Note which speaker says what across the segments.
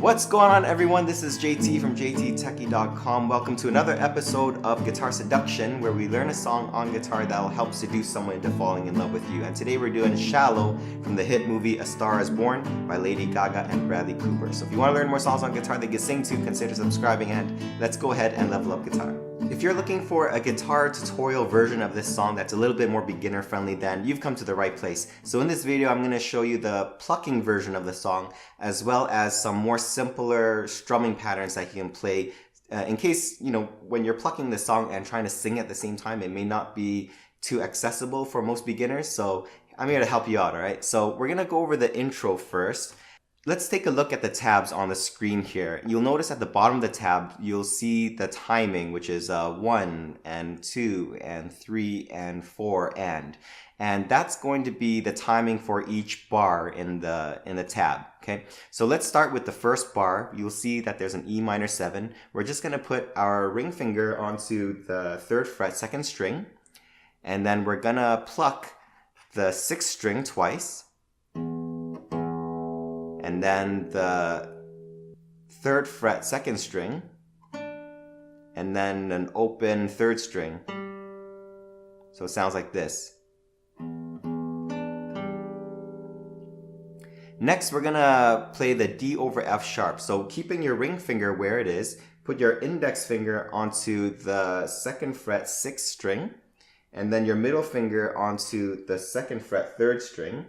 Speaker 1: What's going on, everyone? This is JT from JTTechie.com. Welcome to another episode of Guitar Seduction, where we learn a song on guitar that will help seduce someone into falling in love with you. And today we're doing Shallow from the hit movie A Star Is Born by Lady Gaga and Bradley Cooper. So if you want to learn more songs on guitar that you can sing to, consider subscribing, and let's go ahead and level up guitar. If you're looking for a guitar tutorial version of this song that's a little bit more beginner friendly, then you've come to the right place. So in this video, I'm going to show you the plucking version of the song, as well as some more simpler strumming patterns that you can play in case, when you're plucking the song and trying to sing at the same time, it may not be too accessible for most beginners. So I'm here to help you out, alright? So we're going to go over the intro first. Let's take a look at the tabs on the screen here. You'll notice at the bottom of the tab, you'll see the timing, which is 1 and 2 and 3 and 4 and that's going to be the timing for each bar in the tab. Okay, so let's start with the first bar. You'll see that there's an E minor 7. We're just going to put our ring finger onto the 3rd fret 2nd string, and then we're gonna pluck the 6th string twice, and then the 3rd fret 2nd string, and then an open 3rd string. So it sounds like this. Next, we're gonna play the D over F sharp. So keeping your ring finger where it is, put your index finger onto the 2nd fret 6th string, and then your middle finger onto the 2nd fret 3rd string.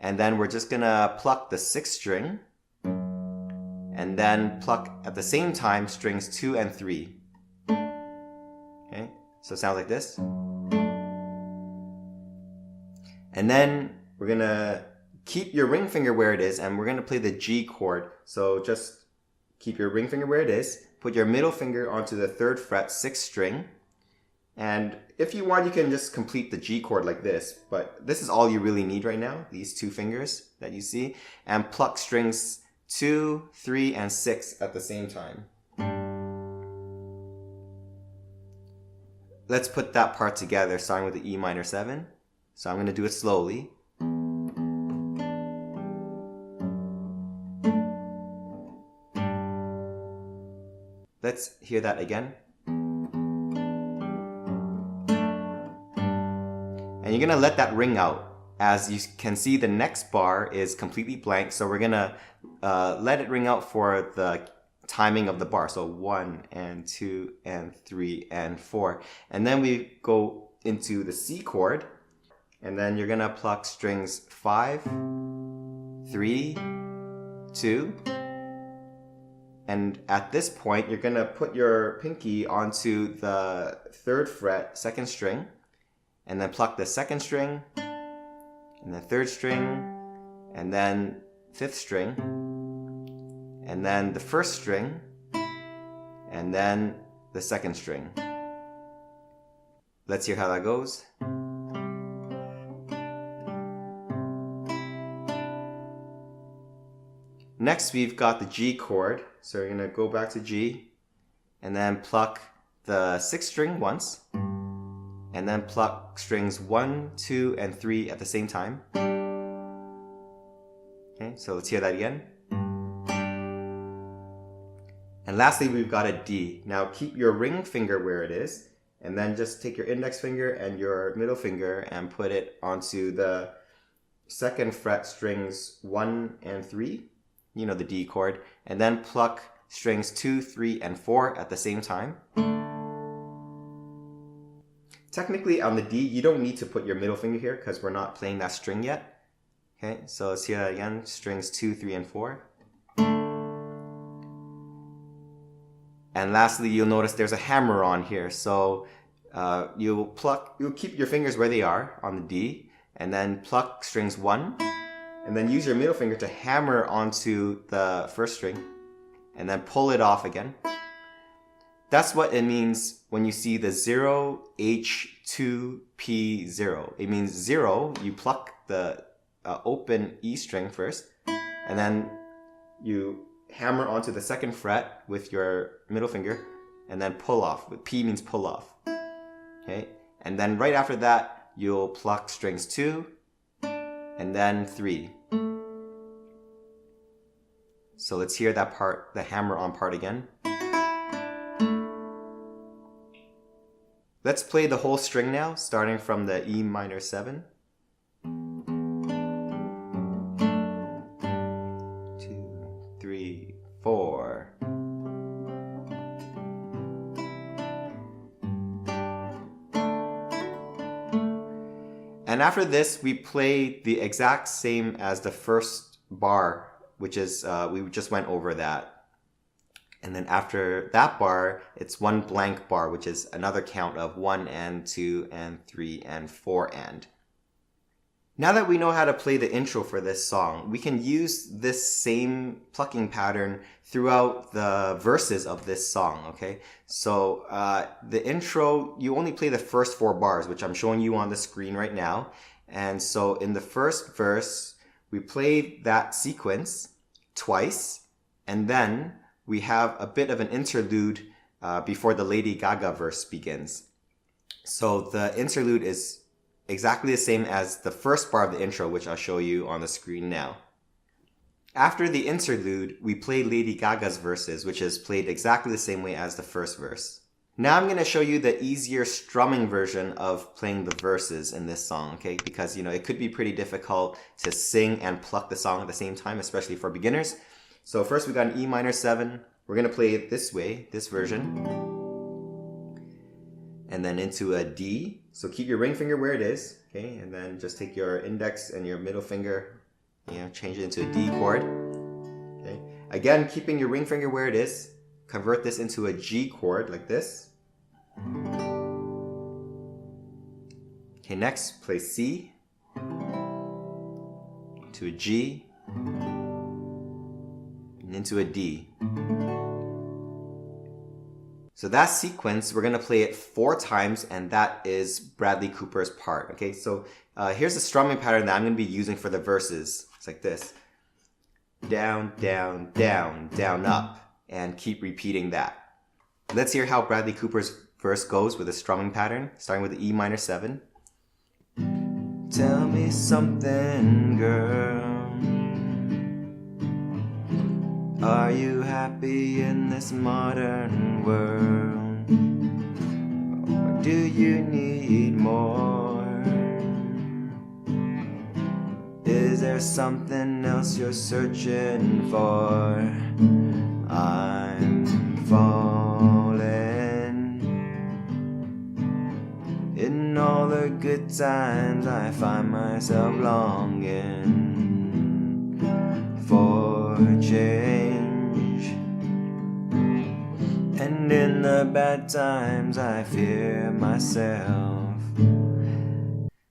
Speaker 1: And then we're just gonna pluck the 6th string, and then pluck at the same time strings 2 and 3. Okay, so it sounds like this. And then we're gonna keep your ring finger where it is, and we're gonna play the G chord. So just keep your ring finger where it is, put your middle finger onto the 3rd fret 6th string, and if you want, you can just complete the G chord like this, but this is all you really need right now, these 2 fingers that you see, and pluck strings 2, 3, and 6 at the same time. Let's put that part together, starting with the E minor 7. So I'm going to do it slowly. Let's hear that again. And you're going to let that ring out. As you can see, the next bar is completely blank, so we're going to let it ring out for the timing of the bar. So 1 and 2 and 3 and 4. And then we go into the C chord, and then you're going to pluck strings 5, 3, 2. And at this point, you're going to put your pinky onto the 3rd fret 2nd string, and then pluck the 2nd string, and the 3rd string, and then 5th string, and then the 1st string, and then the 2nd string. Let's hear how that goes. Next, we've got the G chord. So we're going to go back to G, and then pluck the 6th string once, and then pluck strings 1, 2, and 3 at the same time. Okay, so let's hear that again. And lastly, we've got a D. Now keep your ring finger where it is, and then just take your index finger and your middle finger and put it onto the 2nd fret strings 1 and 3. The D chord, and then pluck strings 2, 3, and 4 at the same time. Technically on the D, you don't need to put your middle finger here because we're not playing that string yet. Okay, so let's hear that again, strings 2, 3, and 4. And lastly, you'll notice there's a hammer on here. So you'll keep your fingers where they are on the D, and then pluck strings 1. And then use your middle finger to hammer onto the 1st string, and then pull it off again. That's what it means when you see the 0, H, 2, P, 0. It means 0, you pluck the open E string first, and then you hammer onto the 2nd fret with your middle finger, and then pull off. P means pull off. Okay? And then right after that, you'll pluck strings 2, and then 3. So let's hear that part, the hammer-on part again. Let's play the whole string now, starting from the E minor 7. 2, 3, 4. And after this, we play the exact same as the first bar, which is, we just went over that. And then after that bar, it's one blank bar, which is another count of 1 and 2 and 3 and 4 and. Now that we know how to play the intro for this song, we can use this same plucking pattern throughout the verses of this song, okay? So the intro, you only play the first 4 bars, which I'm showing you on the screen right now. And so in the first verse, we play that sequence twice, and then we have a bit of an interlude before the Lady Gaga verse begins. So the interlude is exactly the same as the first bar of the intro, which I'll show you on the screen now. After the interlude, we play Lady Gaga's verses, which is played exactly the same way as the first verse. Now I'm going to show you the easier strumming version of playing the verses in this song, okay? Because, you know, it could be pretty difficult to sing and pluck the song at the same time, especially for beginners. So first we got an E minor 7. We're going to play it this way, this version. And then into a D. So keep your ring finger where it is, okay? And then just take your index and your middle finger, you know, change it into a D chord, okay? Again, keeping your ring finger where it is, convert this into a G chord like this. Okay, next, play C to a G and into a D. So that sequence, we're gonna play it 4 times, and that is Bradley Cooper's part, okay? So here's the strumming pattern that I'm gonna be using for the verses. It's like this. Down, down, down, down, up, and keep repeating that. Let's hear how Bradley Cooper's verse goes with a strumming pattern, starting with the E minor 7. Tell me something, girl. Are you happy in this modern world? Or do you need more? Is there something else you're searching for? I'm falling. In all the good times I find myself longing for change, and in the bad times I fear myself.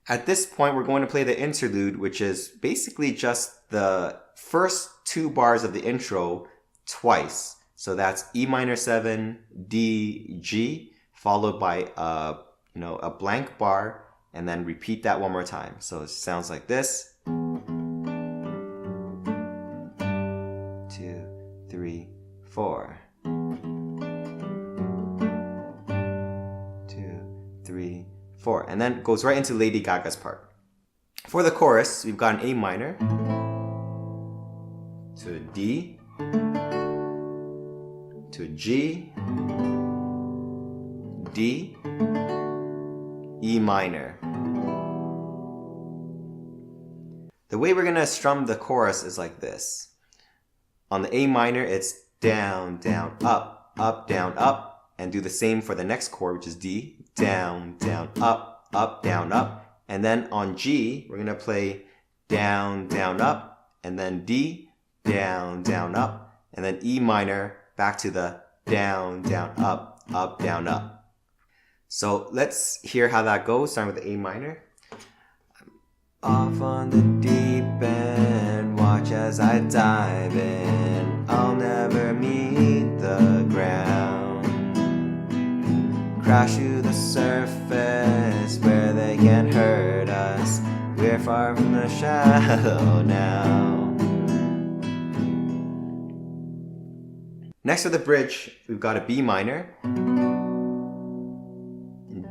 Speaker 1: At this point, we're going to play the interlude, which is basically just the first 2 bars of the intro twice. So that's E minor 7, D, G, followed by a blank bar, and then repeat that one more time. So it sounds like this. 2, 3, 4. 2, 3, 4. And then it goes right into Lady Gaga's part. For the chorus, we've got an A minor to a D to a G, D, E minor. The way we're gonna strum the chorus is like this. On the A minor, it's down, down, up, down, up, and do the same for the next chord, which is D, down, down, up, down, up. And then on G, we're gonna play down, down, up, and then D, down, down, up, and then E minor, back to the down, down, up, down, up. So let's hear how that goes, starting with the A minor. Off on the deep end, watch as I dive in. I'll never meet the ground. Crash to the surface where they can't hurt us. We're far from the shallow now. Next for the bridge, we've got a B minor,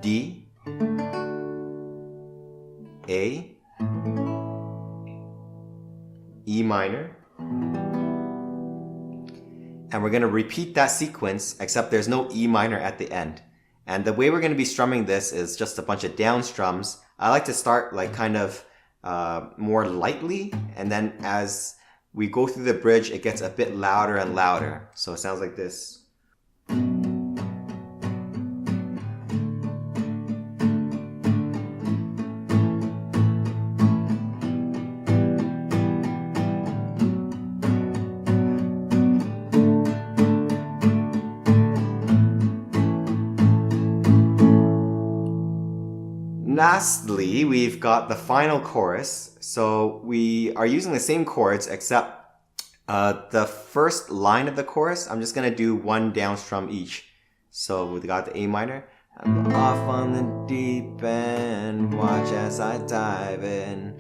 Speaker 1: D, A, E minor, and we're going to repeat that sequence, except there's no E minor at the end. And the way we're going to be strumming this is just a bunch of down strums. I like to start like kind of more lightly, and then as we go through the bridge, it gets a bit louder and louder. So it sounds like this. Lastly, we've got the final chorus. So we are using the same chords, except the first line of the chorus, I'm just going to do one down strum each. So we got the A minor. I'm off on the deep end, watch as I dive in.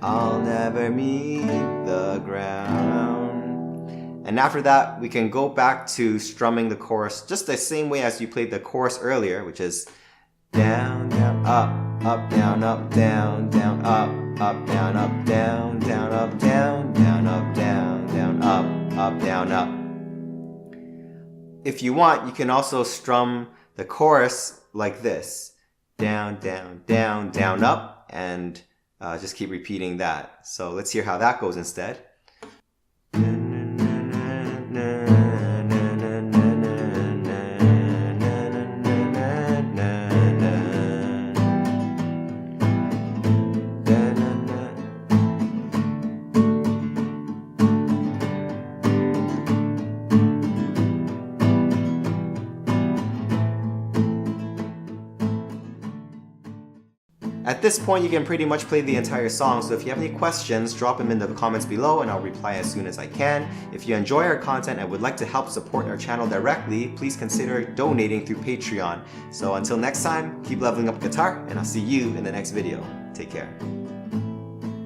Speaker 1: I'll never meet the ground. And after that, we can go back to strumming the chorus just the same way as you played the chorus earlier, which is down, down, up, down, up, down, down, up, down, up, down, down, up, down, down, up, down, down, up, down, up. If you want, you can also strum the chorus like this. Down, down, down, down, up, and just keep repeating that. So let's hear how that goes instead. At this point, you can pretty much play the entire song, so if you have any questions, drop them in the comments below and I'll reply as soon as I can. If you enjoy our content and would like to help support our channel directly, please consider donating through Patreon. So until next time, keep leveling up guitar, and I'll see you in the next video. Take care.